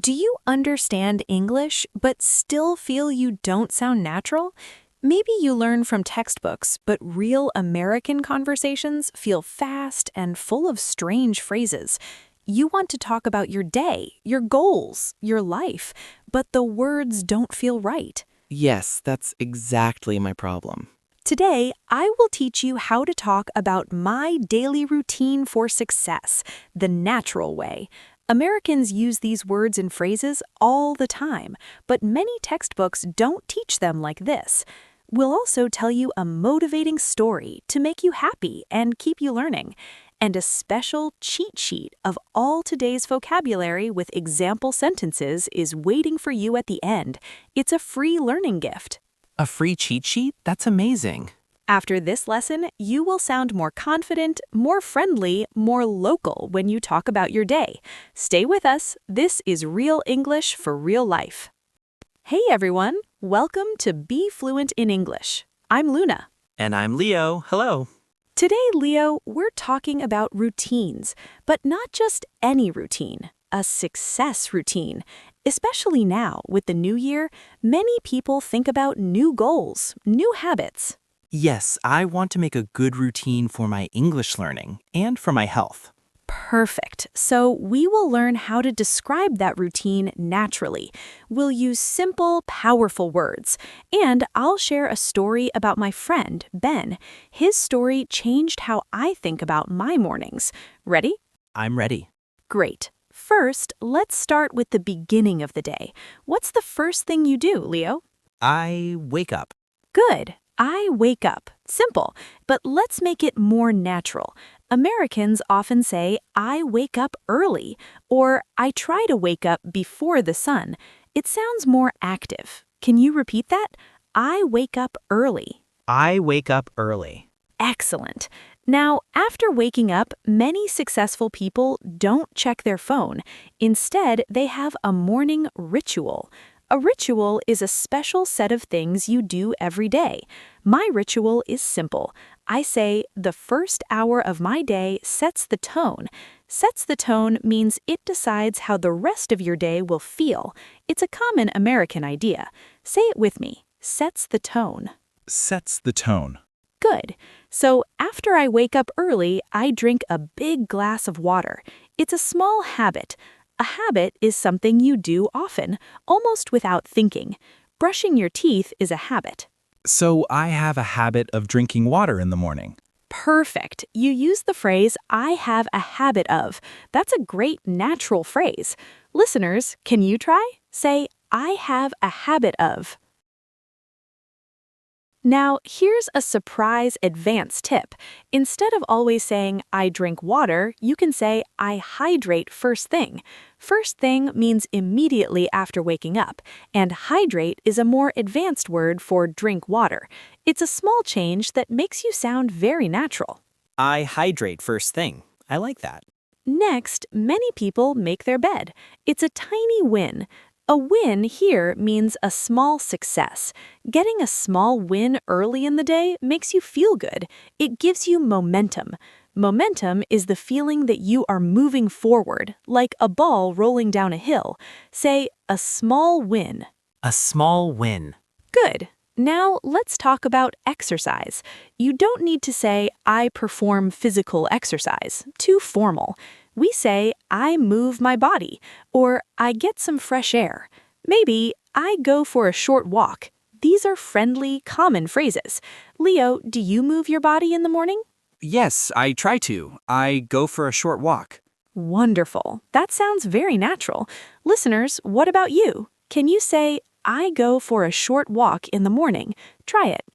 Do you understand English but still feel you don't sound natural? Maybe you learn from textbooks, but real American conversations feel fast and full of strange phrases. You want to talk about your day, your goals, your life, but the words don't feel right. Yes, that's exactly my problem. Today, I will teach you how to talk about my daily routine for success, the natural way. Americans use these words and phrases all the time, but many textbooks don't teach them like this. We'll also tell you a motivating story to make you happy and keep you learning, and a special cheat sheet of all today's vocabulary with example sentences is waiting for you at the end. It's a free learning gift. A free cheat sheet? That's amazing. After this lesson, you will sound more confident, more friendly, more local when you talk about your day. Stay with us. This is Real English for Real Life. Hey everyone, welcome to Be Fluent in English. I'm Luna. And I'm Leo. Hello. Today, Leo, we're talking about routines, but not just any routine, a success routine. Especially now, with the new year, many people think about new goals, new habits. Yes, I want to make a good routine for my English learning and for my health. Perfect. So we will learn how to describe that routine naturally. We'll use simple, powerful words. And I'll share a story about my friend, Ben. His story changed how I think about my mornings. Ready? I'm ready. Great. First, let's start with the beginning of the day. What's the first thing you do, Leo? I wake up. Good. I wake up. Simple, but let's make it more natural. Americans often say, I wake up early, or I try to wake up before the sun. It sounds more active. Can you repeat that? I wake up early. I wake up early. Excellent. Now, after waking up, many successful people don't check their phone. Instead, they have a morning ritual. A ritual is a special set of things you do every day. My ritual is simple. I say, the first hour of my day sets the tone. Sets the tone means it decides how the rest of your day will feel. It's a common American idea. Say it with me. Sets the tone. Sets the tone. Good. So after I wake up early, I drink a big glass of water. It's a small habit. A habit is something you do often, almost without thinking. Brushing your teeth is a habit. So I have a habit of drinking water in the morning. Perfect. You use the phrase, I have a habit of. That's a great natural phrase. Listeners, can you try? Say, I have a habit of. Now, here's a surprise advanced tip. Instead of always saying, I drink water, you can say, I hydrate first thing. First thing means immediately after waking up, and hydrate is a more advanced word for drink water. It's a small change that makes you sound very natural. I hydrate first thing. I like that. Next, many people make their bed. It's a tiny win. A win here means a small success. Getting a small win early in the day makes you feel good. It gives you momentum. Momentum is the feeling that you are moving forward, like a ball rolling down a hill. Say, a small win. A small win. Good. Now let's talk about exercise. You don't need to say, I perform physical exercise. Too formal. We say, I move my body, or I get some fresh air. Maybe, I go for a short walk. These are friendly, common phrases. Leo, do you move your body in the morning? Yes, I try to. I go for a short walk. Wonderful. That sounds very natural. Listeners, what about you? Can you say, I go for a short walk in the morning? Try it.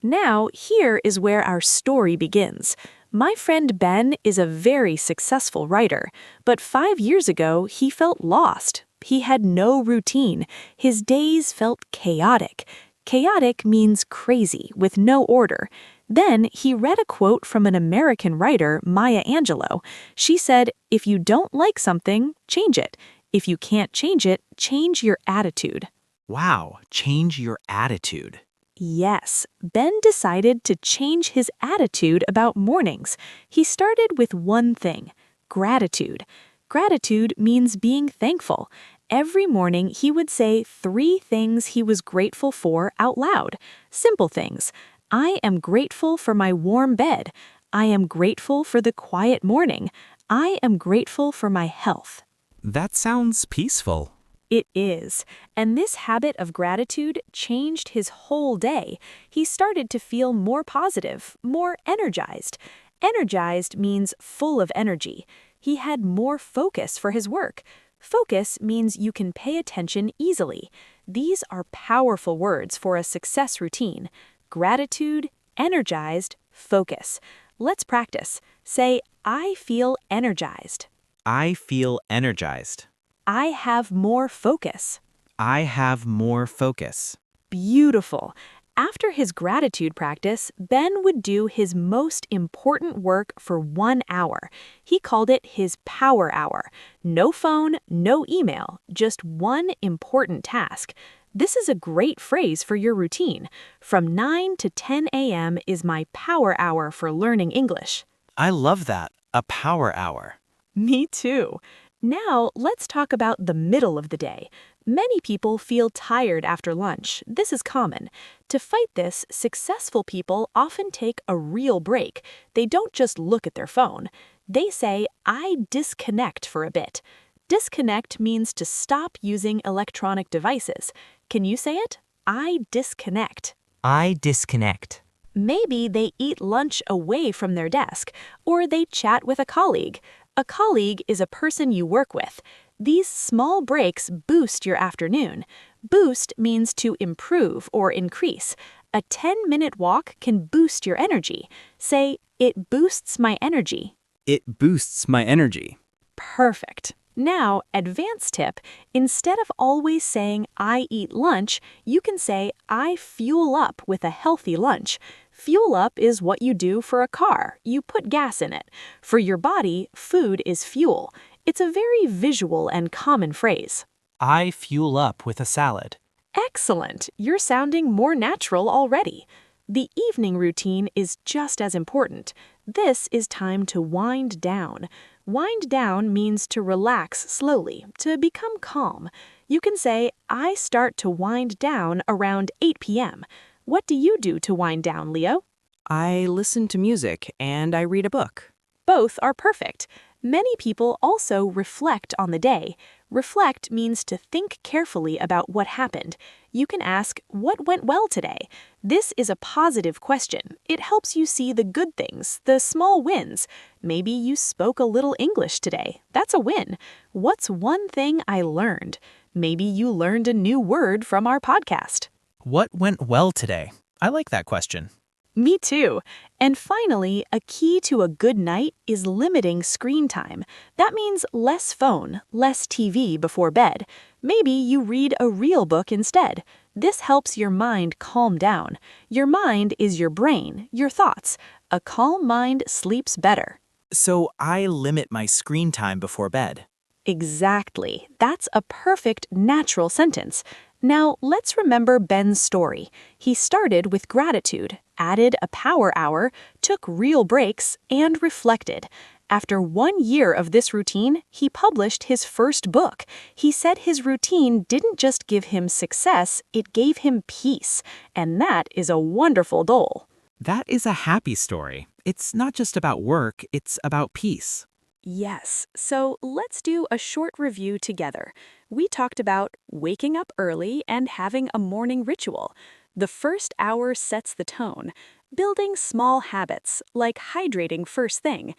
Now, here is where our story begins. My friend Ben is a very successful writer, but 5 years ago, he felt lost. He had no routine. His days felt chaotic. Chaotic means crazy, with no order. Then he read a quote from an American writer, Maya Angelou. She said, if you don't like something, change it. If you can't change it, change your attitude. Wow, change your attitude. Yes, Ben decided to change his attitude about mornings. He started with one thing, gratitude. Gratitude means being thankful. Every morning, he would say 3 things he was grateful for out loud. Simple things. I am grateful for my warm bed. I am grateful for the quiet morning. I am grateful for my health. That sounds peaceful. It is. And this habit of gratitude changed his whole day. He started to feel more positive, more energized. Energized means full of energy. He had more focus for his work. Focus means you can pay attention easily. These are powerful words for a success routine. Gratitude, energized, focus. Let's practice. Say, I feel energized. I feel energized. I have more focus. I have more focus. Beautiful. After his gratitude practice, Ben would do his most important work for 1 hour. He called it his power hour. No phone, no email, just one important task. This is a great phrase for your routine. From 9 to 10 a.m. is my power hour for learning English. I love that. A power hour. Me too. Now, let's talk about the middle of the day. Many people feel tired after lunch. This is common. To fight this, successful people often take a real break. They don't just look at their phone. They say, I disconnect for a bit. Disconnect means to stop using electronic devices. Can you say it? I disconnect. I disconnect. Maybe they eat lunch away from their desk, or they chat with a colleague. A colleague is a person you work with. These small breaks boost your afternoon. Boost means to improve or increase. A 10-minute walk can boost your energy. Say, it boosts my energy. It boosts my energy. Perfect. Now, advanced tip, instead of always saying, I eat lunch, you can say, I fuel up with a healthy lunch. Fuel up is what you do for a car. You put gas in it. For your body, food is fuel. It's a very visual and common phrase. I fuel up with a salad. Excellent! You're sounding more natural already. The evening routine is just as important. This is time to wind down. Wind down means to relax slowly, to become calm. You can say, I start to wind down around 8 p.m. What do you do to wind down, Leo? I listen to music and I read a book. Both are perfect. Many people also reflect on the day. Reflect means to think carefully about what happened. You can ask, what went well today? This is a positive question. It helps you see the good things, the small wins. Maybe you spoke a little English today. That's a win. What's one thing I learned? Maybe you learned a new word from our podcast. What went well today? I like that question. Me too. And finally, a key to a good night is limiting screen time. That means less phone, less TV before bed. Maybe you read a real book instead. This helps your mind calm down. Your mind is your brain, your thoughts. A calm mind sleeps better. So I limit my screen time before bed. Exactly. That's a perfect, natural sentence. Now, let's remember Ben's story. He started with gratitude, added a power hour, took real breaks, and reflected. After 1 year of this routine, he published his first book. He said his routine didn't just give him success, it gave him peace. And that is a wonderful goal. That is a happy story. It's not just about work, it's about peace. Yes, so let's do a short review together. We talked about waking up early and having a morning ritual. The first hour sets the tone. Building small habits, like hydrating first thing.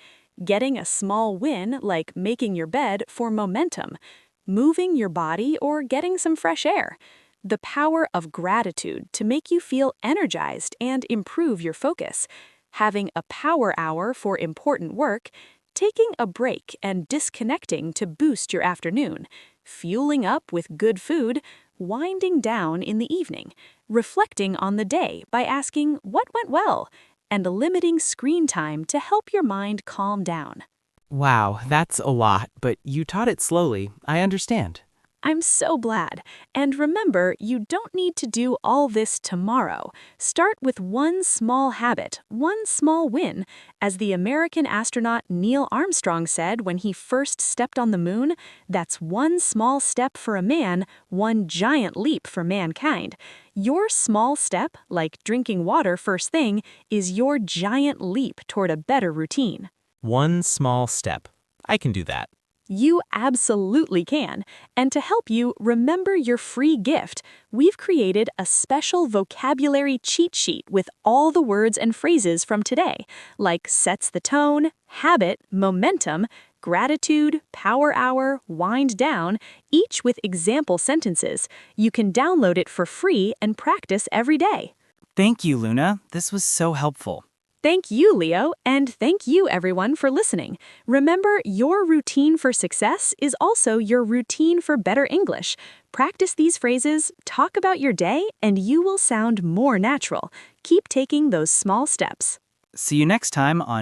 Getting a small win, like making your bed, for momentum. Moving your body or getting some fresh air. The power of gratitude to make you feel energized and improve your focus. Having a power hour for important work. Taking a break and disconnecting to boost your afternoon, fueling up with good food, winding down in the evening, reflecting on the day by asking what went well, and limiting screen time to help your mind calm down. Wow, that's a lot, but you taught it slowly. I understand. I'm so glad. And remember, you don't need to do all this tomorrow. Start with one small habit, one small win. As the American astronaut Neil Armstrong said when he first stepped on the moon, that's one small step for a man, one giant leap for mankind. Your small step, like drinking water first thing, is your giant leap toward a better routine. One small step. I can do that. You absolutely can. And to help you remember your free gift, we've created a special vocabulary cheat sheet with all the words and phrases from today, like sets the tone, habit, momentum, gratitude, power hour, wind down, each with example sentences. You can download it for free and practice every day. Thank you, Luna. This was so helpful. Thank you, Leo, and thank you, everyone, for listening. Remember, your routine for success is also your routine for better English. Practice these phrases, talk about your day, and you will sound more natural. Keep taking those small steps. See you next time on